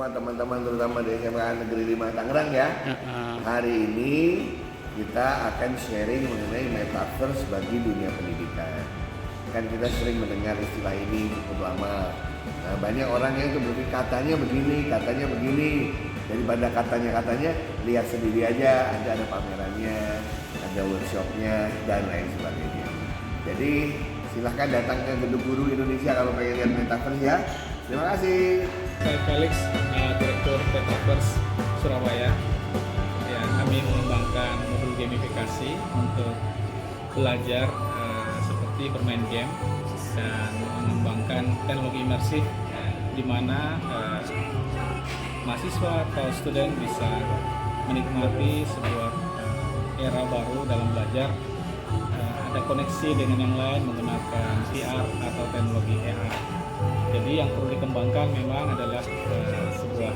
semua teman-teman terutama di SMA Negeri 5 Tangerang ya. Hari ini kita akan sharing mengenai metaverse bagi dunia pendidikan. Kan kita sering mendengar istilah ini cukup lama. Nah, banyak orang yang berpikir katanya begini. Daripada katanya lihat sendiri aja, ada pamerannya, ada workshopnya dan lain sebagainya. Jadi silahkan datang ke Gedung Guru Indonesia kalau pengen lihat metaverse ya. Terima kasih. Saya Felix, Direktur Metaverse Surabaya. Ya, kami mengembangkan modul gamifikasi untuk belajar seperti bermain game dan mengembangkan teknologi imersif di mana mahasiswa atau student bisa menikmati sebuah era baru dalam belajar. Ada koneksi dengan yang lain menggunakan VR atau teknologi AR. Jadi yang perlu dikembangkan memang adalah sebuah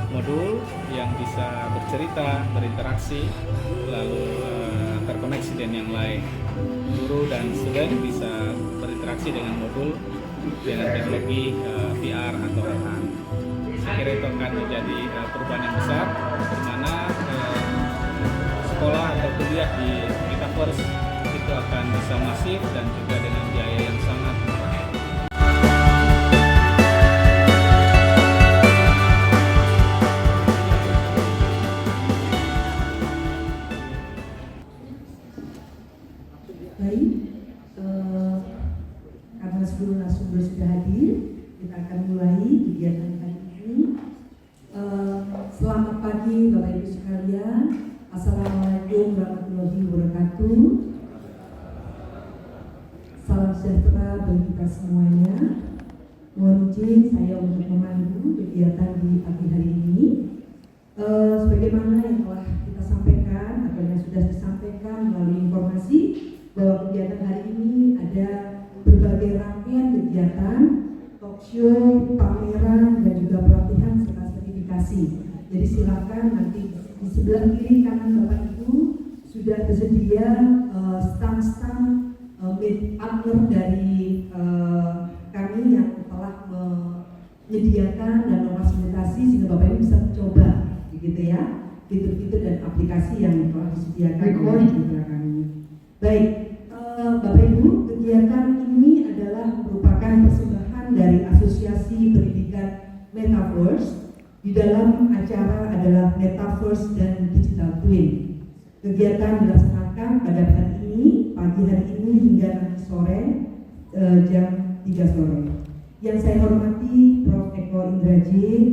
modul yang bisa bercerita, berinteraksi, lalu terkoneksi dengan yang lain. Guru dan student bisa berinteraksi dengan modul dengan teknologi VR atau AR. Saya kira itu akan menjadi perubahan yang besar, di mana sekolah atau kuliah di metaverse itu akan bisa masif dan juga dengan biaya yang sangat murah. Baik, karena seluruh narasumber sudah hadir, kita akan mulai kegiatan hari ini. Selamat pagi Bapak Ibu sekalian. Assalamualaikum warahmatullahi wabarakatuh. Salam sejahtera bagi kita semuanya. Mohon izin saya untuk memandu kegiatan di pagi hari ini. Sebagaimana yang telah kita sampaikan atau yang sudah disampaikan melalui informasi bahwa kegiatan hari ini ada berbagai rangkaian kegiatan, talk show, pameran, dan juga pelatihan serta sertifikasi. Jadi silakan nanti di sebelah kiri kanan Bapak Ibu sudah tersedia stand-stand partner dari kami yang telah menyediakan dan memfasilitasi sehingga Bapak Ibu bisa mencoba, begitu ya, fitur-fitur dan aplikasi yang telah disediakan oleh mitra kami. Baik, Bapak Ibu, kegiatan ini adalah merupakan persembahan dari Asosiasi Pendidikan Metaverse. Di dalam acara adalah Metaverse dan Digital Twin. Kegiatan dilaksanakan pada hari ini, pagi hari ini hingga nanti sore jam 3 sore. Yang saya hormati Prof. Eko Indrajit,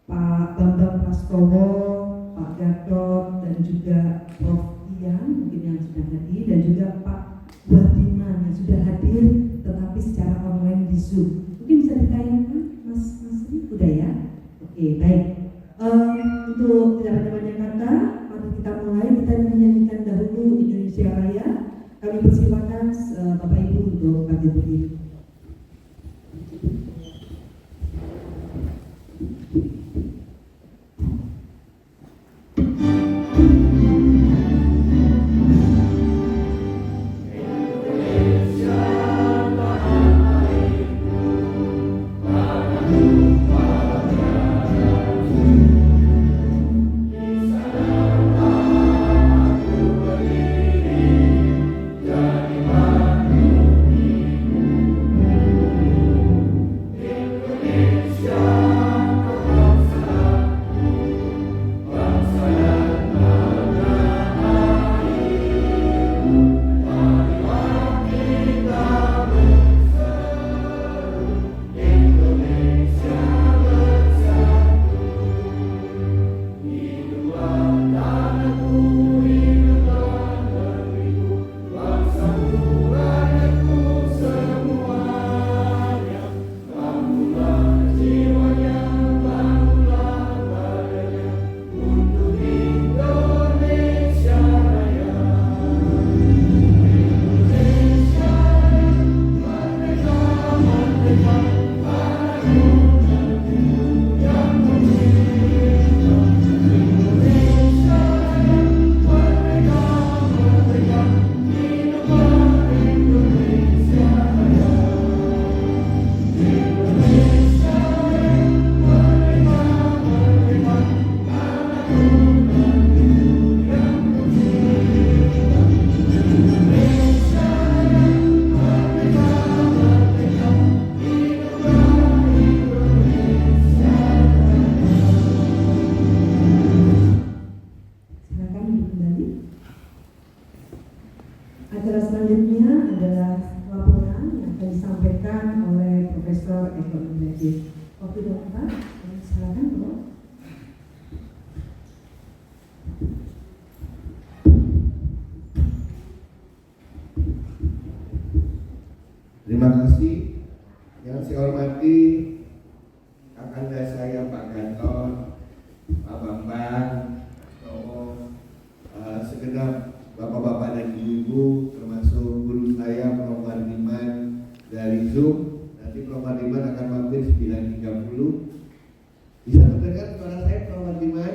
Pak Bambang Prastowo, Pak Gatot, dan juga Prof. Ian mungkin yang sudah hadir, dan juga Pak Wardiman yang sudah hadir tetapi secara online di Zoom. Mungkin bisa ditayangkan Mas Ri, udah ya? Oke, baik. Untuk tidak banyak kata, mari kita mulai. Kita menyanyikan dahulu Indonesia Raya. Kami persilakan Bapak Ibu untuk bangkit berdiri. Dari Acara selanjutnya adalah laporan yang akan disampaikan oleh Profesor Ekonomi Medis. Waktu Bapak, silakan Bro. Terima kasih. Yang saya hormati kakanda saya Pak Gatot, Pak Bambang, segenap bapak-bapak dan ibu-ibu, termasuk guru saya Prof. Mardiman dari Zoom. Nanti Prof. Mardiman akan mampir 9.30. Bisa mendengar suara saya Prof. Mardiman?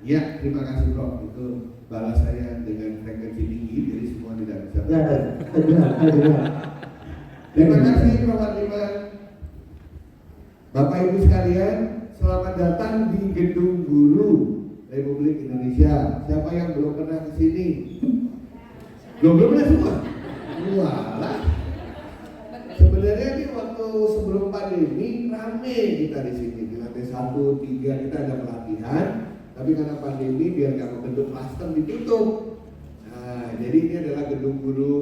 Ya, terima kasih Prof. Itu balas saya dengan frekuensi tinggi, jadi semua tidak bisa. Ya, Terima kasih Prof. Mardiman. Bapak Ibu sekalian, selamat datang di Gedung Guru Republik Indonesia. Siapa yang belum pernah ke sini? Belum pernah semua? Walah. Sebenarnya ini waktu sebelum pandemi rame kita di sini. Di lantai 1, 3 kita ada pelatihan. Tapi karena pandemi biar nggak membentuk klaster ditutup. Nah, jadi ini adalah gedung guru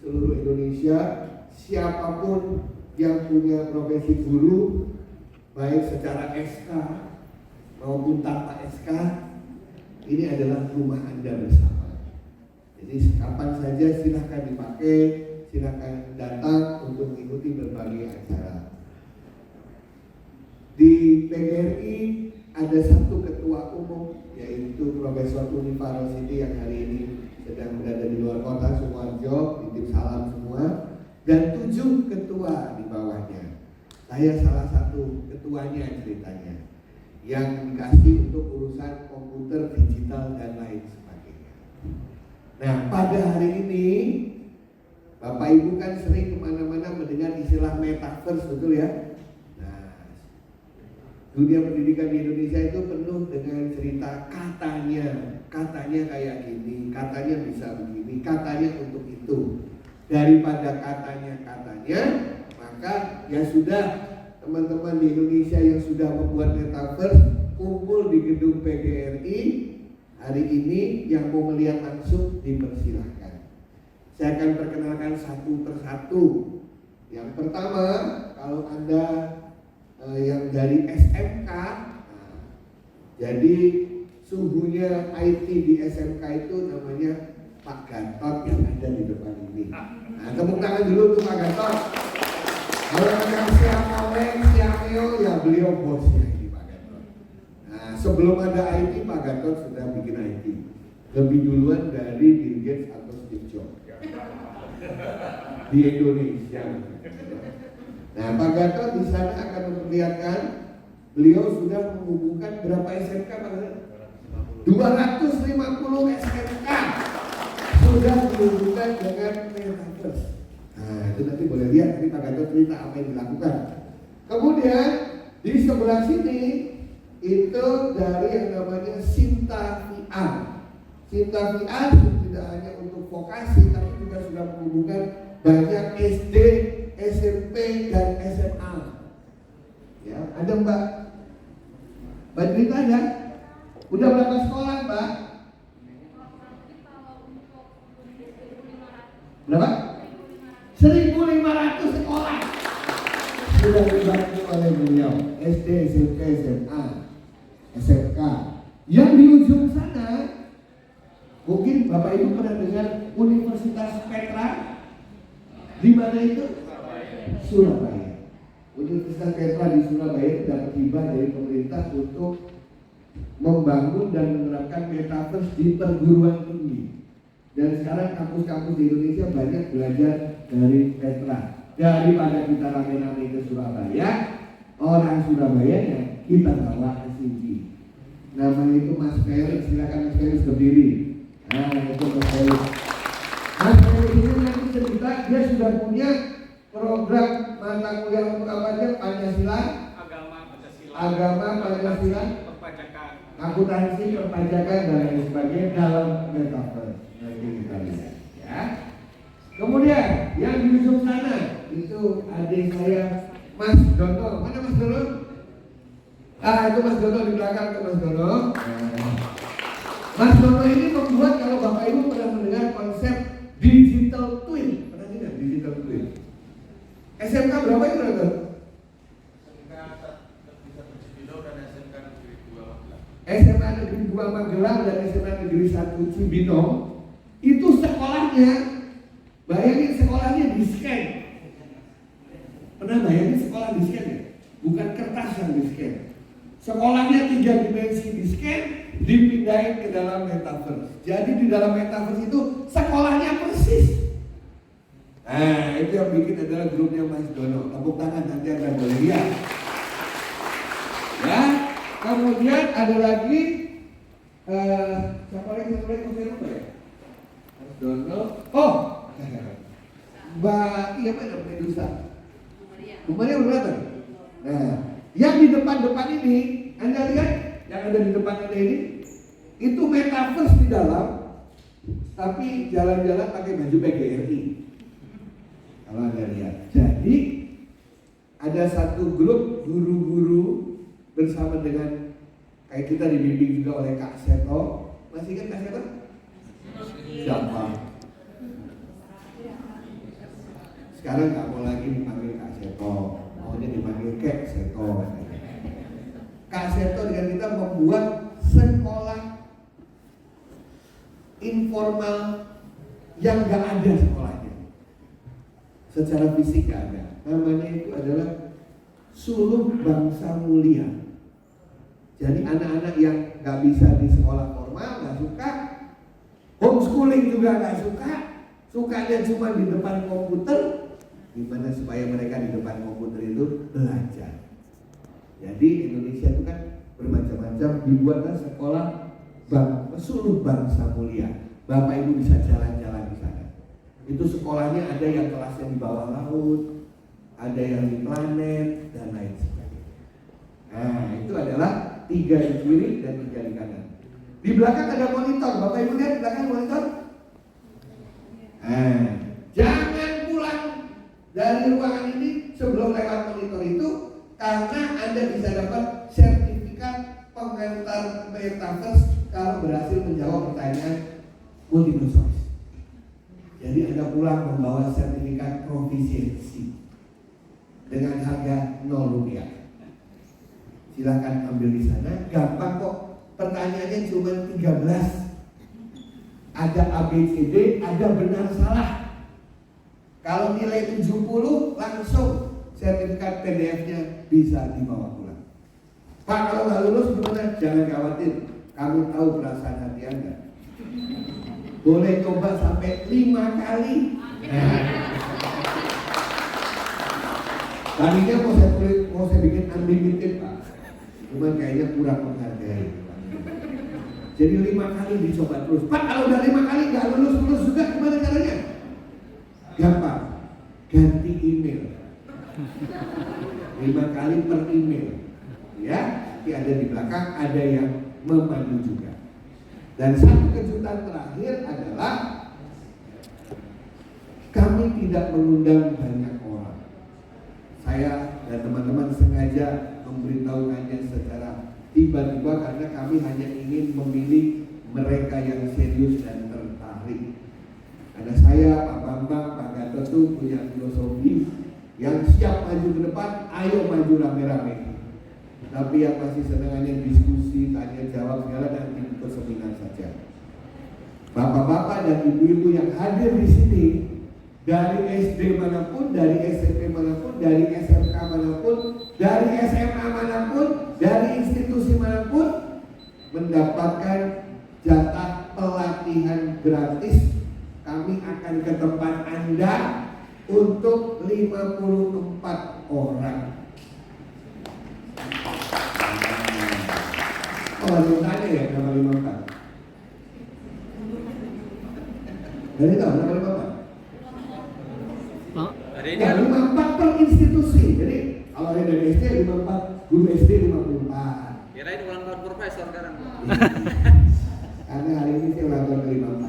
seluruh Indonesia. Siapapun yang punya profesi guru, baik secara SK maupun tanpa SK, ini adalah rumah Anda bersama. Jadi kapan saja silahkan dipakai, silahkan datang untuk mengikuti berbagai acara. Di PGRI ada satu ketua umum, yaitu Profesor Unifa Rosidi yang hari ini sedang berada di luar kota, Sukoharjo, titip salam semua, dan 7 ketua di bawahnya. Saya salah satu ketuanya ceritanya, yang dikasih untuk urusan komputer, digital, dan lain sebagainya. Nah, pada hari ini Bapak Ibu kan sering kemana-mana mendengar istilah metaverse, betul ya? Dunia pendidikan di Indonesia itu penuh dengan cerita katanya kayak gini, katanya bisa begini, katanya untuk itu. Daripada katanya, maka ya sudah, teman-teman di Indonesia yang sudah membuat metaverse kumpul di gedung PGRI hari ini. Yang mau melihat langsung dipersilahkan. Saya akan perkenalkan satu persatu. Yang pertama, kalau Anda yang dari SMK, jadi suhunya IT di SMK itu namanya Pak Gatot yang ada di depan ini. Nah, tepuk tangan dulu untuk Pak Gatot. Kalau yang siap oleh, siap ya beliau bosnya ini Pak Gatot. Nah, sebelum ada IT, Pak Gatot sudah bikin IT. Lebih duluan dari Bill Gates atau Steve Jobs di Indonesia. Nah, Pak Gatot di sana akan memperlihatkan beliau sudah menghubungkan berapa SMK Pak Gatot? 250 SMK sudah dihubungkan dengan metaverse. Nah, itu nanti boleh lihat nanti Pak Gatot cerita apa yang dilakukan. Kemudian di sebelah sini itu dari yang namanya Sinta VR. Sinta VR tidak hanya untuk vokasi, tapi juga sudah menghubungkan banyak SD, SMP dan SMA. Ya, ada Mbak Badrita ada? Udah berapa sekolah Mbak? Berapa? 1.500 sekolah sudah dibantu oleh beliau. SD, SMP, SMA, SMK. Yang di ujung sana, mungkin Bapak Ibu pernah dengar Universitas Petra. Di mana itu? Surabaya. Universitas Petra di Surabaya dapat hibah dari pemerintah untuk membangun dan menerapkan metaverse di perguruan tinggi. Dan sekarang kampus-kampus di Indonesia banyak belajar dari Petra. Daripada kita rame-rame ke Surabaya, orang Surabaya kita bawa ke sini. Namanya itu Mas Felix, silakan Mas Felix berdiri. Nah, itu Mas Felix. Mas Felix ini nanti cerita dia sudah punya program mata kuliah untuk apa aja? Pancasila, agama, Pancasila, perpajakan, akuntansi, perpajakan dan lain sebagainya dalam metaverse. Nanti kita lihat, ya. Kemudian yang di ujung sana itu adik saya Mas Dono. Mana Mas Dono? Ah, itu Mas Dono di belakang tuh Mas Dono. Mas Dono ini membuat, kalau Bapak Ibu pernah mendengar konsep digital twin, pernah dengar digital twin? SMK berapa itu dokter? SMA Negeri 2 Magelang dan SMA Negeri 1 Cibinong itu sekolahnya, bayangin sekolahnya di scan. Pernah bayangin sekolah di scan ya? Bukan kertas yang di scan. Sekolahnya 3 dimensi di scan, dipindahin ke dalam metaverse. Jadi di dalam metaverse itu sekolahnya persis. Nah, itu yang bikin adalah grupnya Mas Dono. Tepuk tangan, nanti Anda boleh lihat. Ya, kemudian ada lagi siapa lagi saya lupa ya? Mas Dono. Oh, Mbak, iya mana Medusa? Bu Maria belum datang. Nah, yang di depan-depan ini, Anda lihat yang ada di depan Anda ini, itu metaverse di dalam, tapi jalan-jalan pakai baju PGRI. Kalau Anda lihat, jadi ada satu grup guru-guru bersama dengan kayak kita dibimbing juga oleh Kak Seto. Masih ingat Kak Seto? Siapa? Sekarang nggak mau lagi dipanggil Kak Seto, maunya dipanggil Kek Seto. Kak Seto dengan kita membuat sekolah informal yang nggak ada sekolahnya. Secara fisik nggak ada. Namanya itu adalah Suluh Bangsa Mulia. Jadi anak-anak yang nggak bisa di sekolah formal nggak suka, homeschooling juga nggak suka, sukanya cuma di depan komputer. Gimana supaya mereka di depan komputer itu belajar. Jadi Indonesia itu kan bermacam-macam, dibuatlah sekolah Suluh Bangsa Mulia. Bapak Ibu bisa jalan-jalan di sana. Itu sekolahnya ada yang kelasnya di bawah laut, ada yang di planet dan lain sebagainya. Nah, itu adalah 3 di kiri dan 3 di kanan. Di belakang ada monitor. Bapak Ibu lihat di belakang monitor. Nah, jangan pulang dari ruangan ini sebelum lewat monitor itu, karena Anda bisa dapat sertifikat pengantar metaverse kalau berhasil menjawab pertanyaan multiple choice. Jadi Anda pulang membawa sertifikat profisiensi dengan harga Rp0. Silahkan ambil di sana, gampang kok. Pertanyaannya cuma 13. Ada ABCD, ada benar salah. Kalau nilai 70 langsung sertifikat PDF-nya bisa dibawa pulang. Pak, kalau nggak lulus gimana? Jangan khawatir, kami tahu perasaan hati Anda. Boleh coba sampai 5 kali. Tadinya mau saya bikin unlimited Pak, cuman kayaknya kurang menghargai. Jadi 5 kali dicoba terus. Pak, kalau udah 5 kali nggak lulus juga gimana caranya? Gampang, ganti email. 5 kali per email, ya. Nanti ada di belakang, ada yang memandu juga. Dan satu kejutan terakhir adalah kami tidak mengundang banyak orang. Saya dan teman-teman sengaja memberitahukannya secara tiba-tiba karena kami hanya ingin memilih mereka yang serius dan tertarik. Ada saya, Pak Bambang, Pak Gatot itu punya filosofi yang siap maju ke depan, ayo maju rame-rame. Tapi yang masih senangannya diskusi, tanya jawab segala nanti ke seminar saja. Bapak-bapak dan ibu-ibu yang hadir di sini dari SD manapun, dari SMP manapun, dari SMK manapun, dari SMA manapun, dari institusi manapun mendapatkan jatah pelatihan gratis. Kami akan ke tempat Anda untuk 54 orang. Oh, ada yang tanya ya nama 54? Dari tahu nama 54? Ya 54 per institusi. Jadi kalau yang dari SD 54, guru SD 54. Kirain ulang tahun profesor sekarang. Karena hari ini saya ulang tahun ke-54.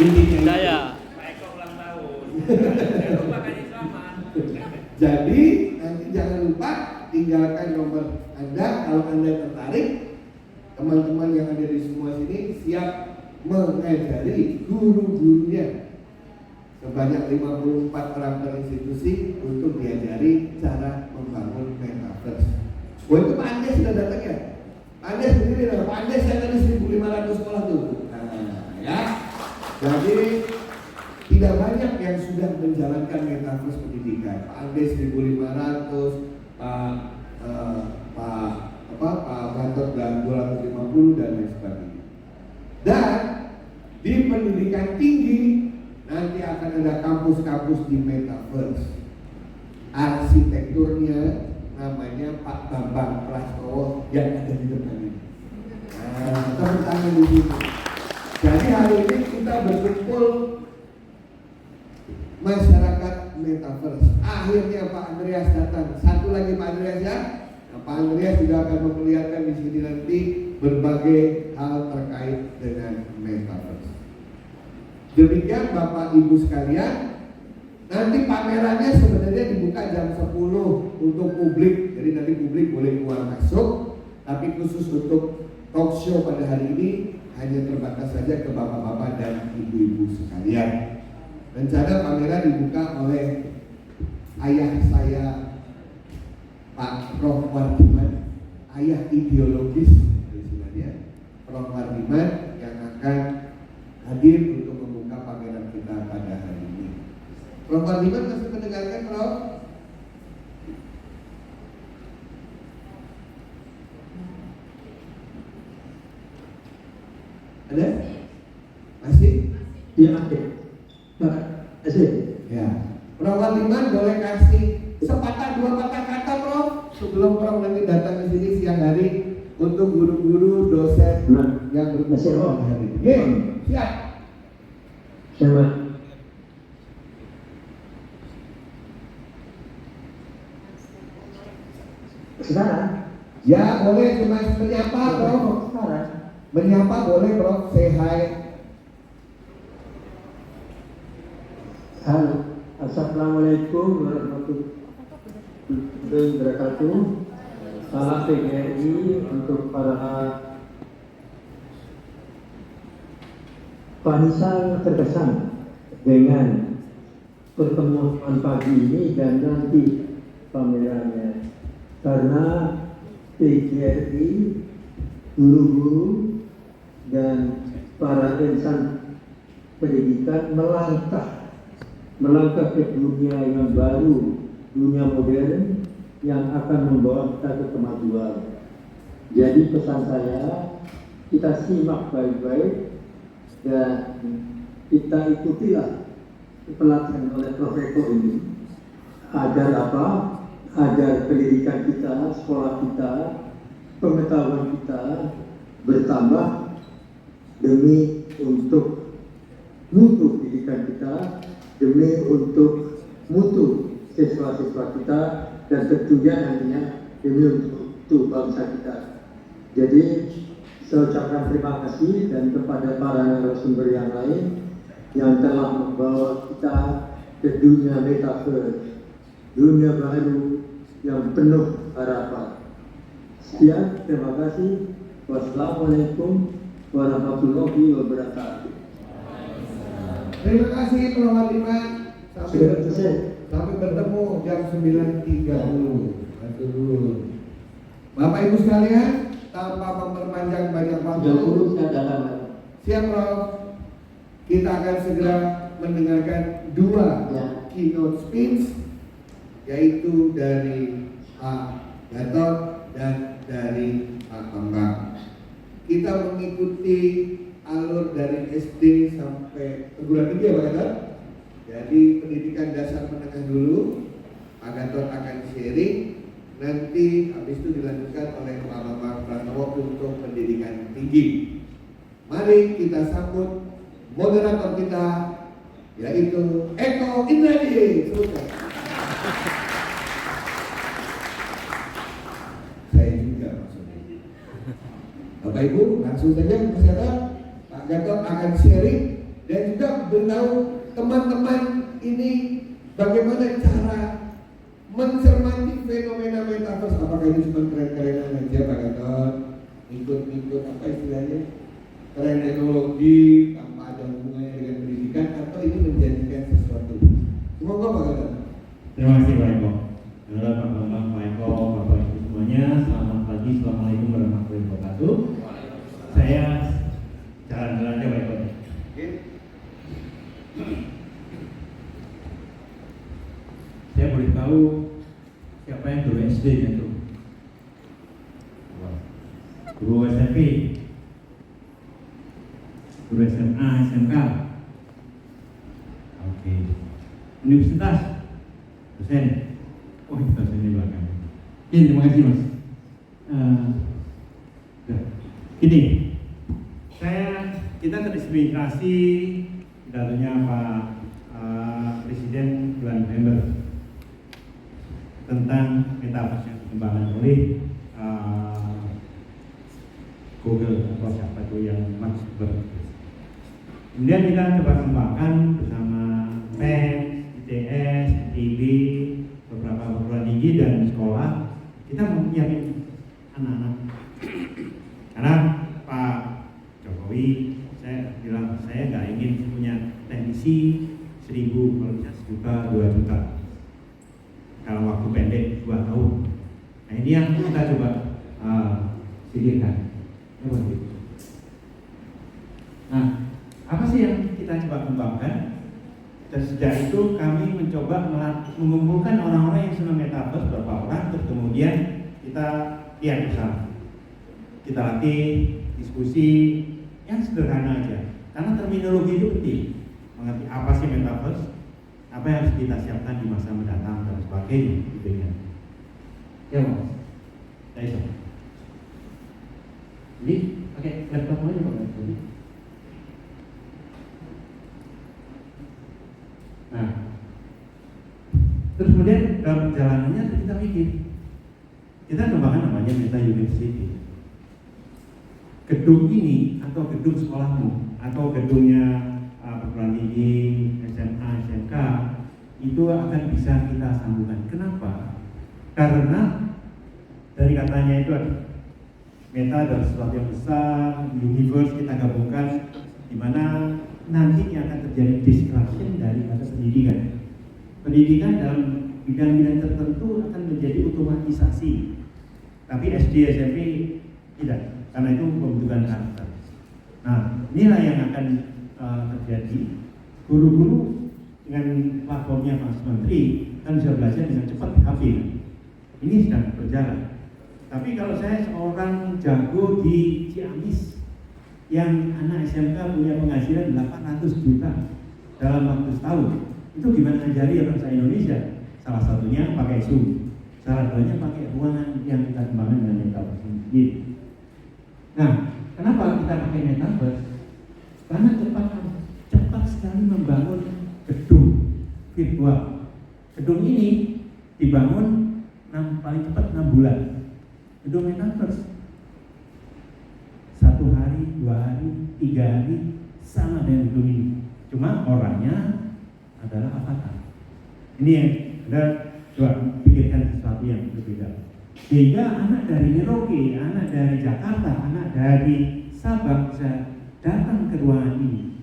Intinya saya ulang tahun. Lupa kasih selamat. Jadi nanti jangan lupa tinggalkan nomor Anda kalau Anda tertarik. teman-teman yang ada di semua sini siap mengajari guru-gurunya sebanyak 54 orang per institusi untuk diajari cara membangun metaverse. Wah, itu Pak Andes sudah datang ya? Pak Andes sendiri loh, Pak Andes saya tadi 1.500 sekolah tuh. Nah, ya. Jadi tidak banyak yang sudah menjalankan metaverse pendidikan. Pak Andes 1.500, Pak Gatot dan 250 dan lain sebagainya. Dan di pendidikan tinggi nanti akan ada kampus-kampus di metaverse. Arsitekturnya namanya Pak Bambang Prastowo yang ada di depan ini. Nah, kita bertanya di situ. Jadi hari ini kita berkumpul masyarakat metaverse. Akhirnya Pak Andreas datang. Satu lagi Pak Andreas ya. Nah, Pak Andreas juga akan memperlihatkan di sini nanti berbagai hal terkait dengan metaverse. Demikian Bapak Ibu sekalian, nanti pamerannya sebenarnya dibuka jam 10 untuk publik. Jadi nanti publik boleh keluar masuk, tapi khusus untuk talk show pada hari ini hanya terbatas saja ke bapak-bapak dan ibu-ibu sekalian. Rencana pameran dibuka oleh ayah saya, Pak Prof. Wardiman, ayah ideologis istilahnya, Prof. Wardiman yang akan hadir untuk membuka pameran kita pada hari ini. Prof. Wardiman masih mendengarkan, Prof? Ada? Masih? Iya, masih. Ya. Prof. Wardiman boleh kasih sepatah dua patah kata, Prof, sebelum Prof nanti datang ke sini siang hari untuk guru-guru dosen yang berkumpul hari ini. Oke, siap. Siapa? Sekarang? Ya, boleh cuma menyapa, Prof. Sekarang? Menyapa boleh, Prof. Say hi. Halo, assalamualaikum warahmatullahi wabarakatuh. Salam PGRI untuk para Vanessa terkesan dengan pertemuan pagi ini dan nanti pamerannya, karena PGRI, guru-guru dan para insan pendidikan melangkah ke dunia yang baru, dunia modern yang akan membawa kita ke kemajuan. Jadi pesan saya, kita simak baik-baik dan kita ikutilah pelatihan oleh Prof. Eko ini agar apa? Agar pendidikan kita, sekolah kita, pengetahuan kita bertambah demi untuk mutu pendidikan kita, demi untuk mutu siswa-siswa kita, dan tentunya nantinya demi untuk bangsa kita. Jadi saya ucapkan terima kasih dan kepada para narasumber yang lain yang telah membawa kita ke dunia metaverse, dunia baru yang penuh harapan. Sekian, terima kasih. Wassalamualaikum warahmatullahi wabarakatuh. Terima kasih, Prof. Wardiman. Sampai bertemu jam 9.30. Bapak Ibu sekalian, tanpa memperpanjang banyak waktu, siap, Prof. Kita akan segera mendengarkan dua keynote speech, yaitu dari Pak Gatot dan dari Pak Bambang. Kita mengikuti alur dari SD sampai perguruan tinggi ya Pak Gatot. Jadi pendidikan dasar menengah dulu, Pak Gatot akan sharing, nanti habis itu dilanjutkan oleh Pak Bambang Pranowo untuk pendidikan tinggi. Mari kita sambut moderator kita, yaitu Eko Indradi. Saya juga maksudnya. Bapak Ibu, langsung saja Mas Gatot. Pak Gatot akan sharing dan juga beritahu teman-teman ini bagaimana cara mencermati fenomena metaverse. Apakah ini cuma keren-kerenan aja Pak Gatot, ikut apa istilahnya tren teknologi tanpa ada hubungannya dengan pendidikan, atau ini menjadikan sesuatu? Semoga Pak Gatot. Terima kasih Pak Eko. Adalah Pak Bambang, Pak Eko, Bapak Ibu semuanya, selamat pagi, assalamualaikum warahmatullahi wabarakatuh. Saya jalan-jalan aja Pak Eko. Oke. Saya boleh tahu siapa yang guru SD itu? Guru SMP, guru SMA, SMK. Oke. Universitas, dosen. Oh, dosen di belakang. Oke, terima kasih Mas. Ini, kita terinspirasi pidatonya Pak Presiden bulan November tentang metaverse yang dikembangkan oleh Google atau siapa itu yang Mark Zuckerberg. Kemudian kita coba kembangkan bersama PEN, ITS, ITB, beberapa perguruan tinggi dan sekolah. Kita menyiapkan anak-anak. Karena Pak Jokowi, saya bilang saya nggak ingin punya teknisi 1.000, kalau bisa 1 juta, 2 juta. Kalau waktu pendek 2 tahun. Nah ini yang kita coba pikirkan. Nah, apa sih yang kita coba kembangkan? Dan sejak itu kami mencoba mengumpulkan orang-orang yang senang metaverse, beberapa orang, terus kemudian kita lihat bersama. Kita latih, diskusi, yang sederhana aja. Karena terminologi itu penting. Mengerti apa sih metaverse, apa yang harus kita siapkan di masa mendatang dan sebagainya. Gitu ya. Ya Mas, saya jadi pakai laptop aja Pak. Nah, terus kemudian dalam perjalanannya kita mikir, kita kembangkan namanya Meta University. Gedung ini atau gedung sekolahmu atau gedungnya perguruan tinggi, SMA, SMK itu akan bisa kita sambungkan. Kenapa? Karena dari katanya itu ada meta adalah sesuatu yang besar, universe kita gabungkan, di mana nantinya akan terjadi disruption daripada pendidikan. Pendidikan dalam bidang-bidang tertentu akan menjadi otomatisasi, tapi SD, SMP tidak, karena itu pembentukan karakter. Nah, inilah yang akan terjadi. Guru-guru dengan platformnya Mas Menteri kan bisa belajar dengan cepat di HP. Ini sedang berjalan. Tapi kalau saya seorang jago di Ciamis yang anak SMK punya penghasilan 800 juta dalam waktu setahun, itu gimana ngajari bangsa Indonesia? Salah satunya pakai Zoom, salah satunya pakai ruangan yang kita kembangkan dengan metaverse ini. Nah, kenapa kita pakai metaverse? Karena cepat sekali membangun gedung virtual. Gedung ini dibangun paling cepat 6 bulan. Gedung metaverse 1 hari, 2 hari, 3 hari sama dengan gedung ini. Cuma orangnya adalah avatar. Ini yang Anda coba pikirkan sesuatu yang berbeda. Sehingga anak dari Merauke, anak dari Jakarta, anak dari Sabang bisa datang ke ruangan ini.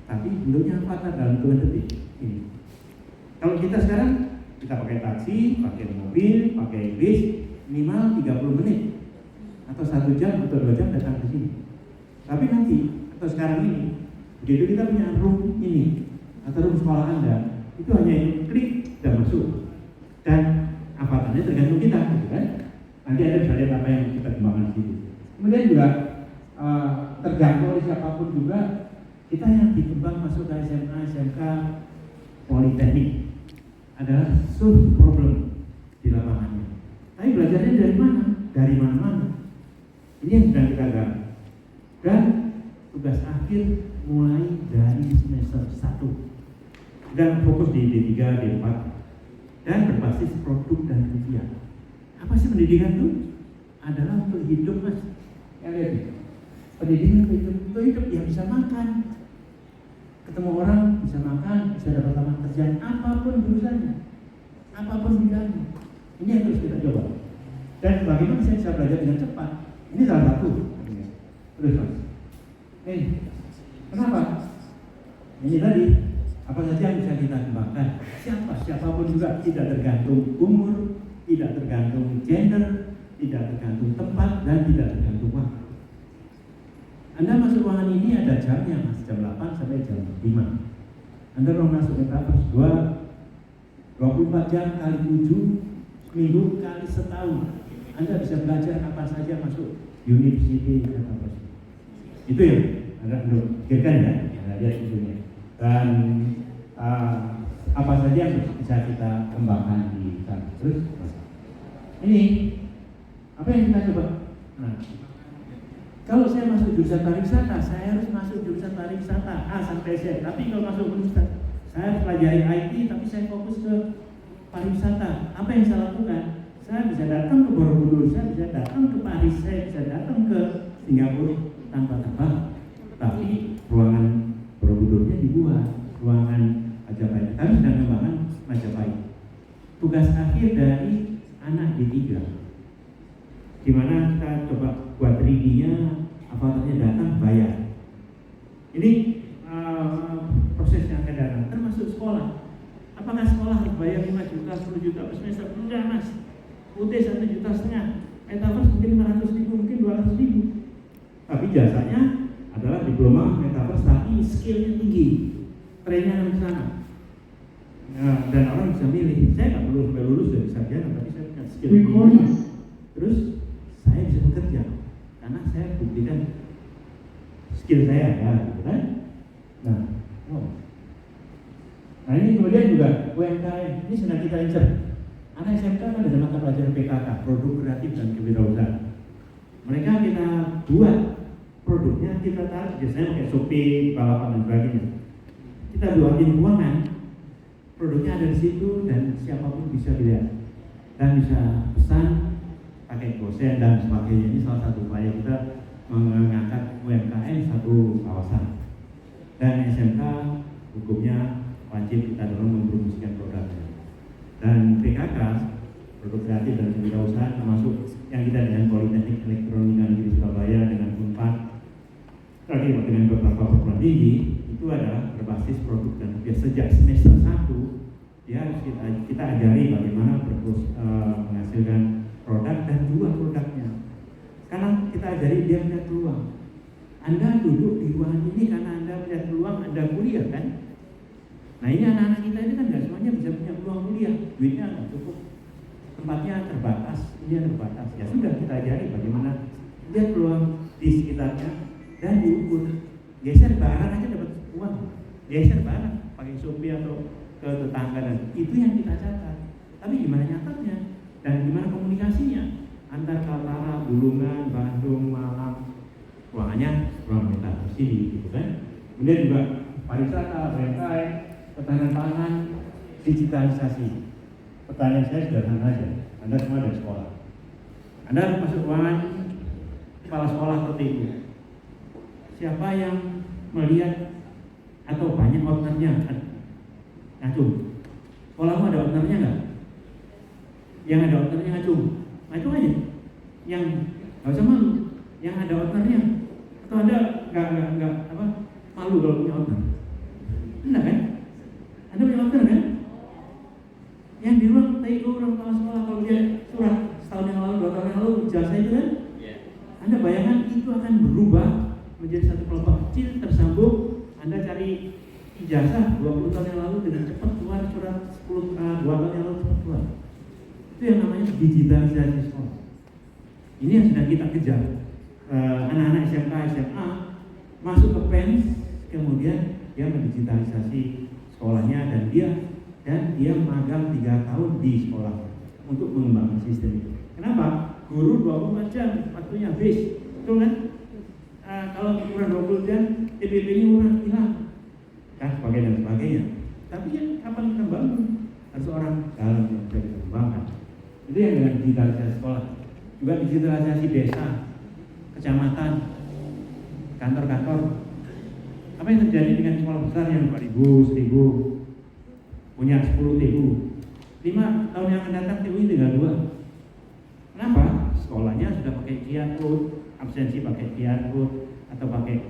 Tapi bentuknya avatar dalam hitungan detik ini. Kalau kita sekarang kita pakai taksi, pakai mobil, pakai bis, minimal 30 menit atau 1 jam atau 2 jam datang ke sini. Tapi nanti atau sekarang ini, begitu kita punya room ini atau room sekolah Anda, itu hanya klik dan masuk. Dan avatarnya tergantung kita, gitu kan? Nanti Anda bisa lihat apa yang kita kembangkan di situ. Kemudian juga tergantung oleh siapapun juga, kita yang dikembang masuk ke SMA, SMK, Politeknik adalah solve problem di lapangannya. Tapi belajarnya dari mana? Dari mana-mana. Ini yang sedang kita gali. Dan tugas akhir mulai dari semester 1 dan fokus di D3, D4 dan berbasis produk dan rupiah. Apa sih pendidikan itu? Adalah untuk hidup, Mas. Ya, lihat nih. Pendidikan untuk hidup ya bisa makan, ketemu orang, bisa makan, bisa dapat lapangan kerjaan, apapun jurusannya, apapun bidangnya. Ini yang terus kita coba. Dan bagaimana saya bisa belajar dengan cepat? Ini salah satu. Terus Mas. Kenapa? Ini tadi, apa saja yang bisa kita kembangkan. Siapapun juga, tidak tergantung umur, tidak tergantung gender, tidak tergantung tempat, dan tidak tergantung waktu. Anda masuk ruangan ini ada jamnya Mas, jam 8 sampai jam 5. Anda mau masuk metaverse 24 jam kali 7 seminggu kali setahun. Anda bisa belajar apa saja masuk university metaverse. Itu ya, Anda pikirkan ya, Anda lihat itunya. Dan apa saja yang bisa kita kembangkan di sana. Terus ini apa yang kita coba? Nah, kalau saya masuk jurusan pariwisata, saya harus masuk jurusan pariwisata A sampai Z. Tapi kalau masuk universitas, saya harus pelajari IT, tapi saya fokus ke pariwisata. Apa yang saya lakukan? Saya bisa datang ke Borobudur, saya bisa datang ke Paris, saya bisa datang ke Singapura tanpa terbang. Tapi ruangan Borobudurnya dibuat, ruangan Majapahit. Kami sedang mengembangkan Majapahit. Tugas akhir dari anak D3, di mana kita coba buat 3D-nya, avatarnya datang bayar. Ini proses yang akan datang, termasuk sekolah. Apakah sekolah harus bayar 5 juta, 10 juta per semester? Enggak Mas. UT 1,5 juta, metaverse mungkin 500.000, mungkin 200.000. Tapi jasanya adalah diploma metaverse, tapi skillnya tinggi, trennya ke sana. Nah, dan orang bisa milih. Saya nggak perlu sampai lulus dari sarjana, tapi saya punya skill tinggi. Terus saya bisa bekerja karena saya buktikan skill saya ya, gitu kan? Nah ini kemudian juga UMKM ini sedang kita incer. Anak SMK kan ada mata pelajaran PKK, produk kreatif dan kewirausahaan. Mereka kita buat produknya, kita taruh biasanya pakai Shopee, balapan dan sebagainya. Kita buatin ruangan, produknya ada di situ dan siapapun bisa lihat dan bisa pesan pakai GoSend dan sebagainya. Ini salah satu upaya kita mengangkat UMKM satu kawasan. Dan SMK hukumnya wajib kita dorong mempromosikan produknya. Dan PKK, produk kreatif dan kewirausahaan, termasuk yang kita dengan Politeknik Elektronika Negeri Surabaya, dengan Unpad, tadi dengan beberapa perguruan tinggi, itu adalah berbasis produk dan sejak semester 1 ya kita ajari bagaimana menghasilkan produk dan jual produknya. Karena kita ajari dia melihat peluang. Anda duduk di ruangan ini karena Anda melihat peluang, Anda kuliah kan? Nah ini anak-anak kita ini kan nggak semuanya bisa punya peluang kuliah, duitnya nggak cukup, tempatnya terbatas, ini terbatas. Ya sudah kita ajari bagaimana lihat peluang di sekitarnya dan diukur. Geser barang aja dapat uang, geser barang pakai Shopee atau ke tetangga, dan itu yang kita catat. Tapi gimana nyatatnya dan gimana komunikasinya antar Kaltara, Bulungan, Bandung, Malang, ruangannya ruang metaverse ini, gitu kan? Kemudian juga pariwisata, UMKM, ketahanan pangan, digitalisasi. Pertanyaan saya sederhana aja, Anda semua dari sekolah. Anda masuk ruangan kepala sekolah seperti itu. Siapa yang melihat atau banyak ownernya? Ngacung. Sekolahmu ada ownernya nggak? Yang ada ownernya ngacung. Nah itu aja. Yang nggak usah malu. Yang ada ownernya. Atau Anda nggak malu kalau punya owner? Enggak kan? Anda punya owner kan? Yang di ruang TIO, orang kepala sekolah, kalau dia surat setahun yang lalu, 2 tahun yang lalu, jasa itu kan? Anda bayangkan itu akan berubah menjadi satu kelompok kecil tersambung. Anda cari ijazah 20 tahun yang lalu dengan cepat keluar surat 2 tahun yang lalu cepat keluar. Itu yang namanya digitalisasi sekolah. Ini yang sedang kita kejar. Anak-anak SMK, SMA masuk ke PENS, kemudian dia mendigitalisasi sekolahnya dan dia magang 3 tahun di sekolah untuk mengembangkan sistem itu. Kenapa? Guru 24 jam, waktunya habis, betul kan? Kalau kurang 20 jam, TPP-nya kurang hilang, kan sebagainya. Tapi ya kapan kita bangun? Harus orang dalam yang bisa dikembangkan. Itu yang dengan digitalisasi sekolah. Juga digitalisasi desa, kecamatan, kantor-kantor. Apa yang terjadi dengan sekolah besar yang 2.000, 1.000, punya 10 TU? 5 tahun yang akan datang TU tinggal 2. Kenapa? sekolahnya sudah pakai QR code, absensi pakai QR code, atau pakai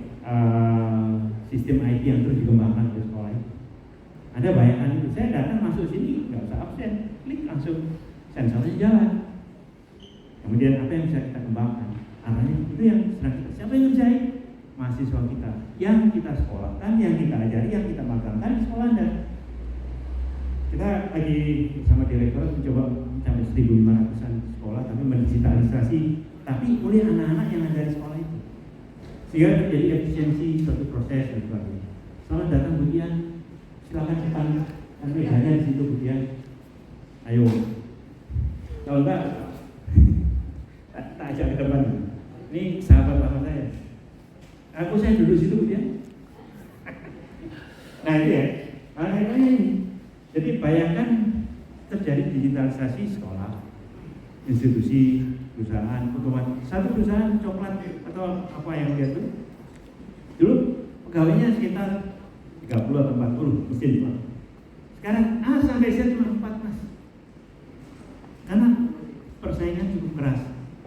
sistem IT yang terus dikembangkan di sekolah itu. Ada bayangan itu, saya datang masuk sini nggak usah absen, klik langsung sensornya jalan. Kemudian apa yang bisa kita kembangkan? Arahnya itu yang sedang kita, siapa yang ngerjain? Mahasiswa kita, yang kita sekolahkan, yang kita ajari, yang kita magangkan di sekolah Anda. Kita lagi bersama direktur mencoba mencapai 1.500-an sekolah, tapi mendigitalisasi, tapi oleh anak-anak yang ada di sekolah itu, sehingga terjadi efisiensi suatu proses dan sebagainya. Selamat datang Bu Dian, silakan depan kan mejanya di situ Bu Dian. Ayo, kalau enggak tak ajak ke depan. Ini sahabat lama saya. Saya duduk situ Bu Dian. Nah ini ya, makanya ini. Jadi bayangkan terjadi digitalisasi sekolah, institusi, perusahaan, otomatis satu perusahaan coklat atau apa yang dia itu dulu pegawainya sekitar 30 atau 40 mesin Pak. Sekarang A sampai Z cuma 4 Mas. Karena persaingan cukup keras.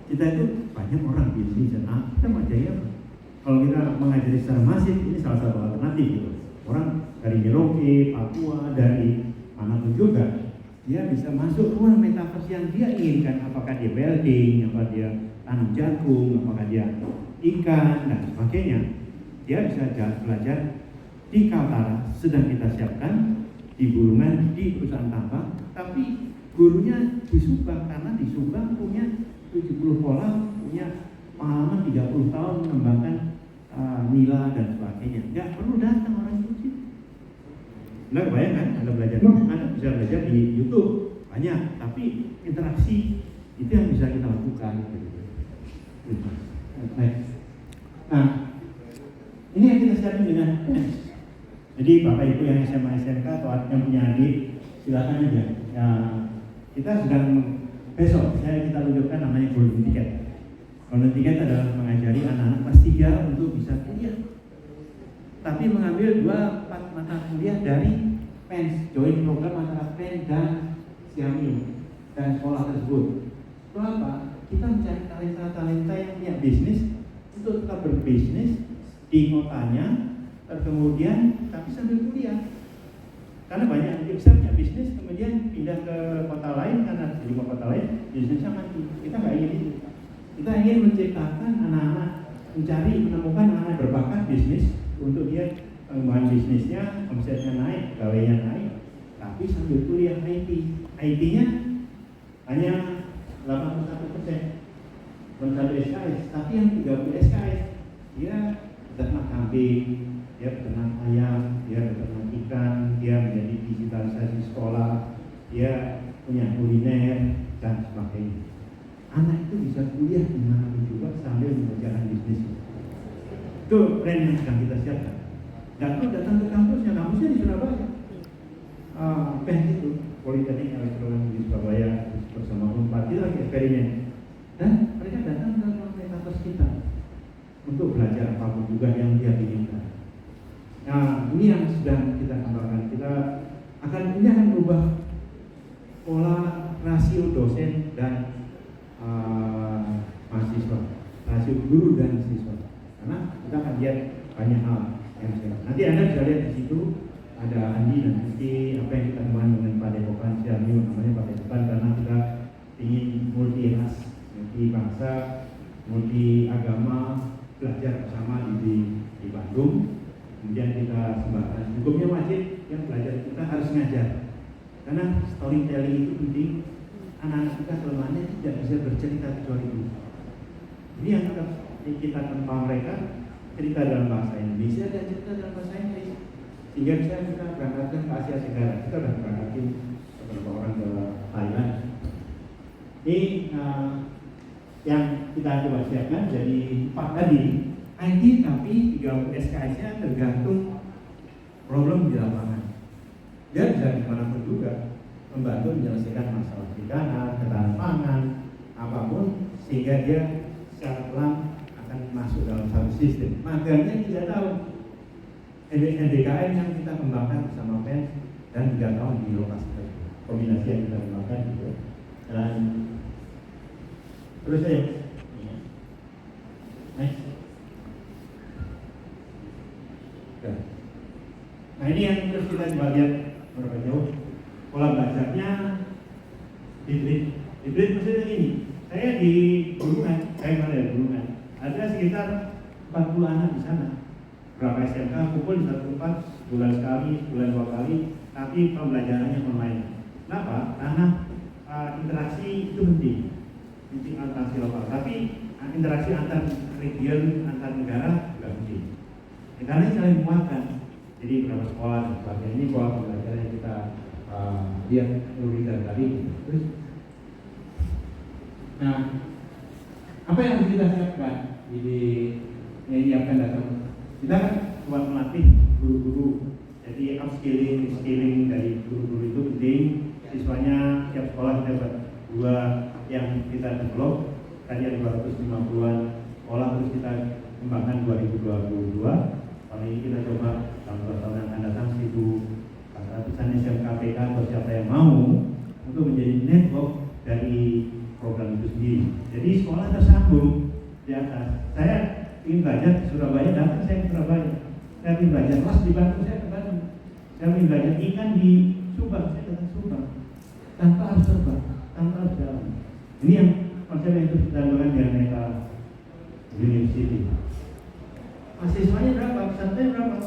Kita itu banyak orang di Indonesia. Kita mau jaya apa? Kalau kita mengajari secara masif, ini salah satu alternatif gitu. Orang dari Merauke, Papua, dari manapun juga, dia bisa masuk ruang metaverse yang dia inginkan. Apakah dia welding, apa dia tanam jagung, apakah dia ikan dan sebagainya. Dia bisa belajar di Kaltara, sedang kita siapkan di Bulungan, di perusahaan tambang, tapi gurunya di Subang, karena di Subang punya 70 pola, punya pengalaman 30 tahun mengembangkan nila dan sebagainya. Nggak perlu datang orang itu sih. Nah, bayangkan Anda belajar, Anda bisa belajar di YouTube banyak, tapi interaksi itu yang bisa kita lakukan. Nah, ini yang kita siapkan dengan jadi Bapak Ibu yang SMA SMK atau yang punya adik, silakan aja. Ya, kita sedang besok kita luncurkan namanya Golden Ticket. Golden Ticket adalah mengajari anak-anak kelas 3 untuk bisa kuliah, tapi mengambil 2-4 mata kuliah dari PENS, join program antara PEN dan Siamil dan sekolah tersebut. Itu apa? Kita mencari talenta-talenta yang punya bisnis untuk tetap berbisnis di kotanya, kemudian tapi sambil kuliah. Karena banyak yang bisa punya bisnis kemudian pindah ke kota lain, karena di kota lain bisnisnya mati. Kita nggak ingin itu. Kita ingin menciptakan anak-anak, menemukan anak-anak berbakat bisnis untuk dia pengembangan bisnisnya, omsetnya naik, pegawainya naik, tapi sambil kuliah IT. IT-nya hanya 81%, bukan SKS, tapi yang 30 SKS, dia beternak kambing, dia beternak ayam, dia beternak ikan, dia menjadi digitalisasi sekolah, dia punya kuliner dan sebagainya. Anak itu bisa kuliah di mana juga sambil mengerjakan bisnisnya. Itu plan yang sedang kita siapkan. Dan itu datang ke kampusnya di Surabaya. PEN itu Politeknik Elektronik di Surabaya bersama Unpad itu lagi eksperimen. Dan mereka datang ke metaverse kita untuk belajar apapun juga yang dia inginkan. Nah, ini yang sedang kita kembangkan. Ini akan berubah pola rasio dosen dan mahasiswa, rasio guru dan siswa. Karena kita akan lihat banyak hal yang sekarang. Nanti Anda bisa lihat di situ ada Andi dan Esti, apa yang kita kembangkan dengan Pak Depokan Siamil, namanya Pak Depokan, karena kita ingin multi ras, multi bangsa, multi agama, belajar bersama di Bandung. Kemudian kita sembahkan hukumnya wajib, yang belajar kita harus ngajar. Karena storytelling itu penting. Anak-anak kita kelemahannya tidak bisa bercerita kecuali itu. Ini yang kita tempa mereka, cerita dalam bahasa Indonesia dan cerita dalam bahasa Inggris, sehingga bisa kita berangkatkan ke Asia Tenggara. Kita sudah berangkatin beberapa orang ke Thailand. Ini yang kita coba siapkan jadi 4 tadi IT, tapi 30 SKS-nya tergantung problem di lapangan. Dia bisa dimanapun juga membantu menyelesaikan masalah perikanan, ketahanan pangan, apapun, sehingga dia secara pelan akan masuk dalam satu sistem. Magangnya 3 tahun. NDKM yang kita kembangkan bersama PEN dan 3 tahun di lokasi tersebut. Kombinasi yang kita kembangkan gitu. Dan Terus ayo. Next. Nah ini yang terus kita coba lihat berapa jauh pola belajarnya hibrid. Hibrid maksudnya gini, saya di Bulungan, saya mana di Bulungan, ada sekitar 40 anak di sana. Berapa SMK kumpul di satu tempat bulan sekali, bulan 2 kali, tapi pembelajarannya online. Kenapa? Karena interaksi itu penting interaksi lokal, tapi interaksi antar region, antar negara juga penting. Karena ini saling menguatkan. Jadi beberapa sekolah dan sebagainya, ini pola pembelajaran yang kita lihat dari tadi. Terus, nah, apa yang harus kita siapkan yang akan datang? Kita kan buat melatih guru-guru. Jadi upskilling, reskilling dari guru-guru itu penting. Siswanya tiap sekolah kita buat 2 yang kita develop. Tadi ada 250-an sekolah, terus kita kembangkan 2022. Kali ini kita coba dalam 2 tahun yang akan datang 1.400-an SMKPK atau siapa yang mau untuk menjadi network dari program itu sendiri. Jadi sekolah tersambung di atas. Saya ingin belajar di Surabaya, datang saya ke Surabaya. Saya ingin belajar kelas di Bandung, saya ke Bandung. Saya ingin belajar ikan di Subang, saya datang Subang. Tanpa harus terbang, tanpa harus jalan. Ini yang konsep yang terus kita lakukan di Aneka University. Mahasiswanya berapa? Pesertanya berapa?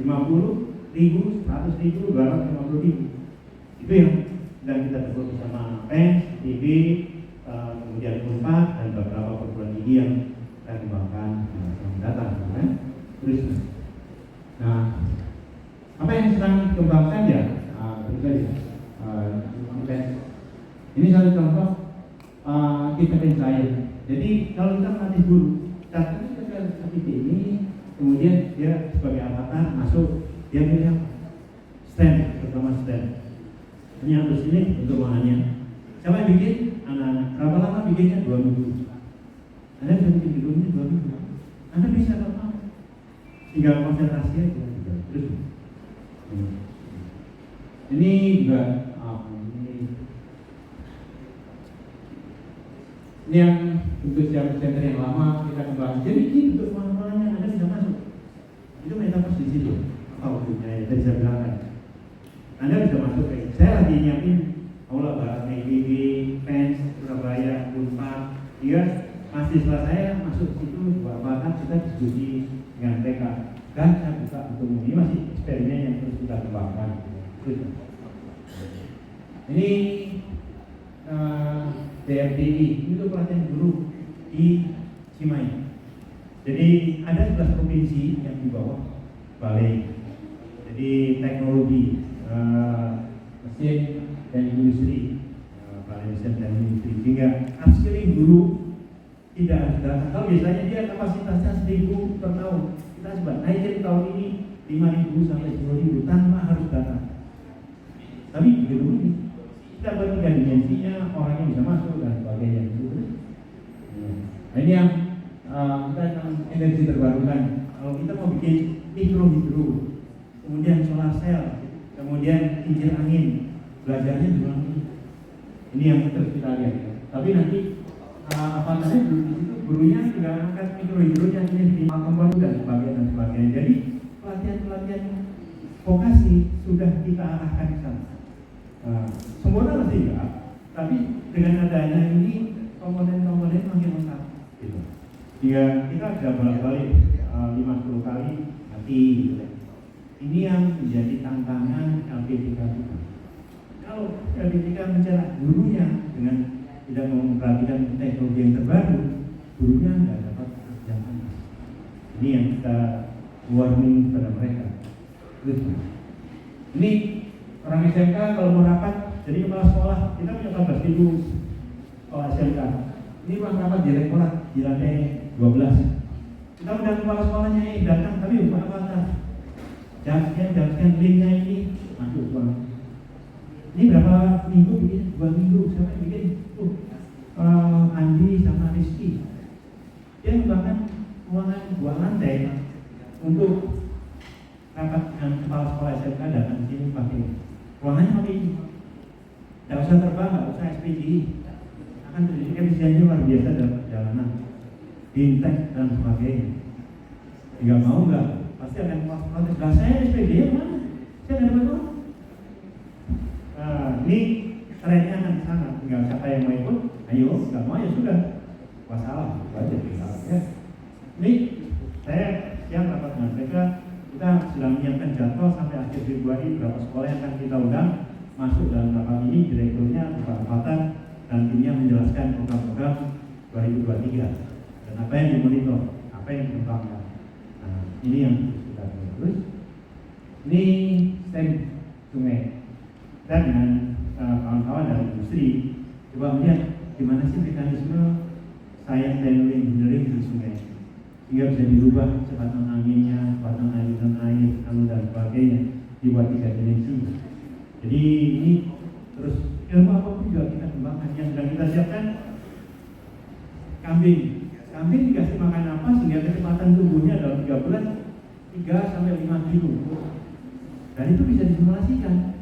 50.000, 100.000, 250.000. Itu yang sedang kita develop bersama PENS, TB, kemudian UNPAD dan beberapa perguruan tinggi yang kita kembangkan yang datang. Kan? Terus, nah, apa yang sedang dikembangkan ya? Ini satu contoh kita pencair. Jadi kalau kita melatih guru, datang kita seperti ini, kemudian dia sebagai avatar masuk, dia pilih stand, pertama stand. Ini harus ini untuk bahannya. Siapa yang bikin? Anak-anak. Berapa lama bikinnya? 2 minggu. Anda bisa bikin di rumahnya 2 minggu. Anda bisa apa? Tinggal konsentrasi aja. Terus ini juga ini yang untuk center yang lama kita kembangkan. Jadi ini untuk mana-mananya Anda bisa masuk. Itu metaverse di situ. Apa waktunya? Tadi saya bilang kan. Anda bisa masuk kayak saya lagi nyiapin aula barat PIB, PENS, Surabaya, UNPAD. Dia mahasiswa saya masuk situ bahkan kita diskusi dengan TK dan saya buka untuk ini masih eksperimen yang terus kita kembangkan. Ini DMDI ini untuk pelatihan guru di Cimahi. Jadi ada 11 provinsi yang di bawah balai. Jadi teknologi, mesin dan industri, balai mesin dan industri. Sehingga upskilling guru tidak harus datang. Kalau biasanya dia kapasitasnya 1.000 per tahun, kita coba naikin tahun ini 5.000 sampai 10.000 tanpa harus datang. Tapi begitu ini kita buat 3 dimensinya, orangnya bisa masuk dan sebagainya. Nah ini yang kita energi terbarukan. Kalau kita mau bikin mikro-hidro, kemudian solar cell, kemudian kincir angin, belajarnya di ruang ini yang terus kita lihat. Tapi nanti apa tadi gurunya juga angkat mikro-hidronya ini di komponen dan sebagainya. Jadi pelatihan vokasi sudah kita arahkan ke sana. Sempurna masih enggak, tapi dengan adanya ini komponen-komponen makin lengkap. Gitu. Jika kita sudah bolak-balik 5-10 kali mati. Gitu. Ini yang menjadi tantangan LP3 kita. Kalau LP3 mencetak gurunya dengan tidak memperhatikan teknologi yang terbaru, gurunya nggak dapat kerjaan. Ini yang kita warning pada mereka. Terus, ini orang SMK kalau mau rapat, jadi kepala sekolah kita punya 14.000 sekolah SMK. Ini ruang rapat di rektorat di lantai 12. Kita udah kepala sekolahnya ini datang, tapi bukan apa-apa. Jangan linknya ini masuk uang. Ini berapa minggu bikin? 2 minggu. Siapa yang bikin? Andi sama Rizky. Dia menggunakan ruangan 2 lantai untuk rapat dengan kepala sekolah SMK datang di sini pakai ruangannya pakai ini. Tidak usah terbang, tidak usah SPGI. antri efisiennya luar biasa dalam perjalanan, fintech dan sebagainya. Nggak mau nggak, pasti akan protes. Nah, saya SPG mana? Saya dapat uang. Ini trennya akan ke sana. Tinggal siapa yang mau ikut, ayo. Nggak mau ya sudah. Masalah, aja tinggal. Ya. Ini saya siang rapat dengan mereka. Kita sedang menyiapkan jadwal sampai akhir Februari berapa sekolah yang akan kita undang masuk dalam rapat ini. Direkturnya Bapak Alfatan dan timnya menjelaskan program-program 2023 dan apa yang dimonitor, apa yang dikembangkan. Nah, ini yang kita terus. Ini STEM sungai. Dan dengan kawan-kawan dari industri coba melihat gimana sih mekanisme science teknologi engineering di sungai sehingga bisa dirubah kecepatan anginnya, kecepatan aliran air, dan sebagainya dibuat 3 dimensi. Jadi ini terus ilmu apapun juga kita kembangkan. Yang sedang kita siapkan kambing. Kambing dikasih makan apa sehingga kecepatan tumbuhnya dalam 3 bulan 3 sampai 5 kilo. Dan itu bisa disimulasikan.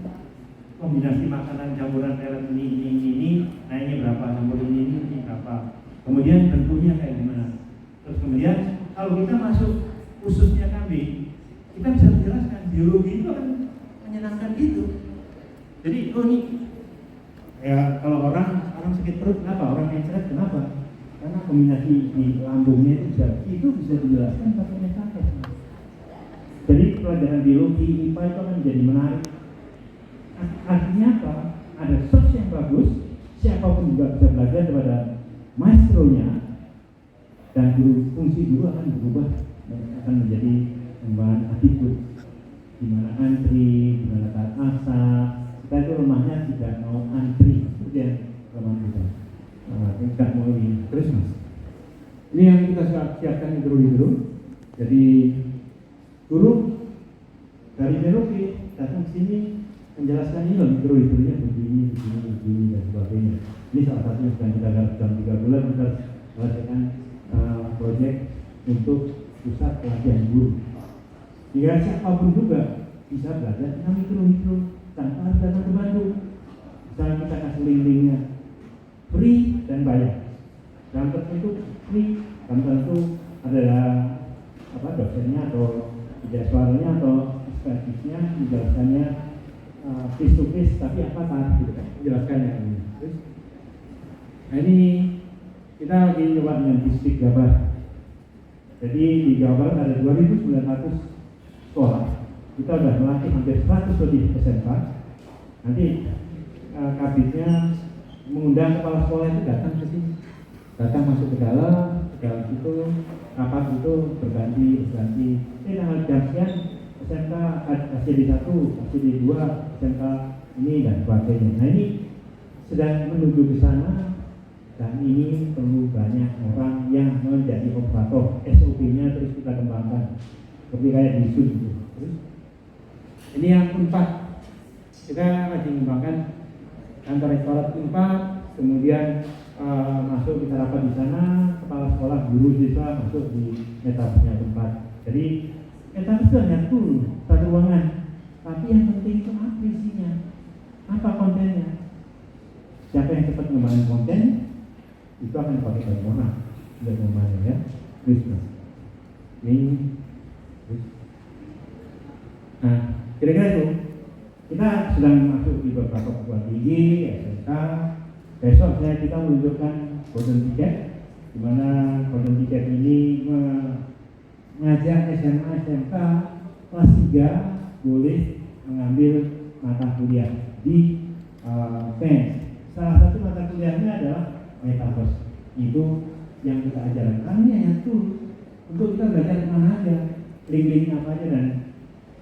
Kombinasi makanan campuran pelet ini naiknya berapa, campur ini berapa. Kemudian bentuknya kayak gimana. Terus kemudian kalau kita masuk khususnya kambing, kita bisa menjelaskan biologi itu akan menyenangkan gitu. Jadi ini ya kalau orang sakit perut kenapa? Orang yang sehat kenapa? Karena kombinasi di lambungnya itu bisa dijelaskan pakai metafor. Jadi pelajaran biologi IPA itu akan menjadi menarik. Artinya apa? Ada source yang bagus, siapapun juga bisa belajar kepada maestronya, dan fungsi guru akan berubah dan akan menjadi pengembangan attitude. Di mana antri, di mana taat asa, kita itu lemahnya tidak mau antri, itu yang lemah kita. Tidak mau ini terus mas. Ini yang kita siapkan guru-guru. Jadi guru dari Merauke datang ke sini menjelaskan ini loh guru-gurunya begini dan sebagainya. Ini salah satu yang sedang kita lakukan dalam 3 bulan kita melakukan proyek untuk pusat pelatihan guru. Jika siapapun juga bisa belajar tentang mikro tanpa harus datang ke Bandung. Misalnya kita kasih link-linknya free dan bayar. Dalam tertentu free, dalam tertentu ada dosennya atau suaranya atau ekspertisnya menjelaskannya face to face, tapi apa tarif gitu kan, menjelaskannya ini. Terus, nah ini kita lagi coba dengan distrik Jabar. Jadi di Jawa Barat ada 2.900 sekolah. Kita sudah melatih hampir 100 lebih SMK. Nanti kabitnya mengundang kepala sekolah itu datang ke sini, datang masuk ke dalam itu rapat itu berganti. Ini tanggal jam sekian SMK ACD 1, ACD 2, SMK ini dan sebagainya. Nah ini sedang menuju ke sana dan ini perlu banyak orang yang menjadi operator. SOP-nya terus kita kembangkan seperti kayak di SUD gitu. Terus ini yang Unpad, kita lagi mengembangkan kantor rektorat Unpad, kemudian masuk kita rapat di sana, kepala sekolah, guru, siswa masuk di metaverse-nya Unpad. Jadi metaverse itu hanya tool, satu ruangan, tapi yang penting itu apa isinya, apa kontennya. Siapa yang cepat mengembangkan konten itu akan pakai banyak orang untuk membangun ya. Business. Ini. Nah, kira-kira itu kita sedang masuk di beberapa perguruan tinggi, SMK. Besok kita menunjukkan golden ticket, di mana golden ticket ini mengajak SMA, SMK kelas 3 boleh mengambil mata kuliah di PEN. Salah satu mata kuliahnya adalah metaverse. Itu yang kita ajarkan. Kami hanya tool untuk kita belajar kemana aja, link-linknya apa aja, dan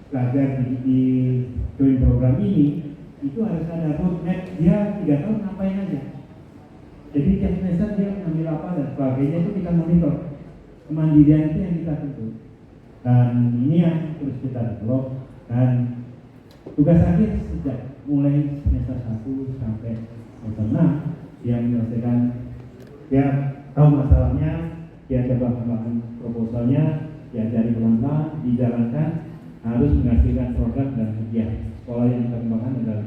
belajar di join program ini itu harus ada roadmap dia 3 tahun ngapain aja. Jadi tiap semester dia mengambil apa dan sebagainya itu kita monitor. Kemandirian itu yang kita tentu. Dan ini yang terus kita develop, dan tugas akhir sejak mulai semester 1 sampai semester 6 dia menyelesaikan, dia tahu masalahnya, dia coba kembangkan proposalnya, diajari pelan-pelan, dijalankan, harus menghasilkan produk dan hadiah. Sekolah yang kita kembangkan adalah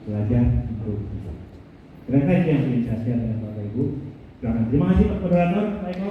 belajar improve. Kira-kira itu yang ingin saya share dengan Bapak Ibu. Silakan. Terima kasih Pak Moderator. Pak Eko.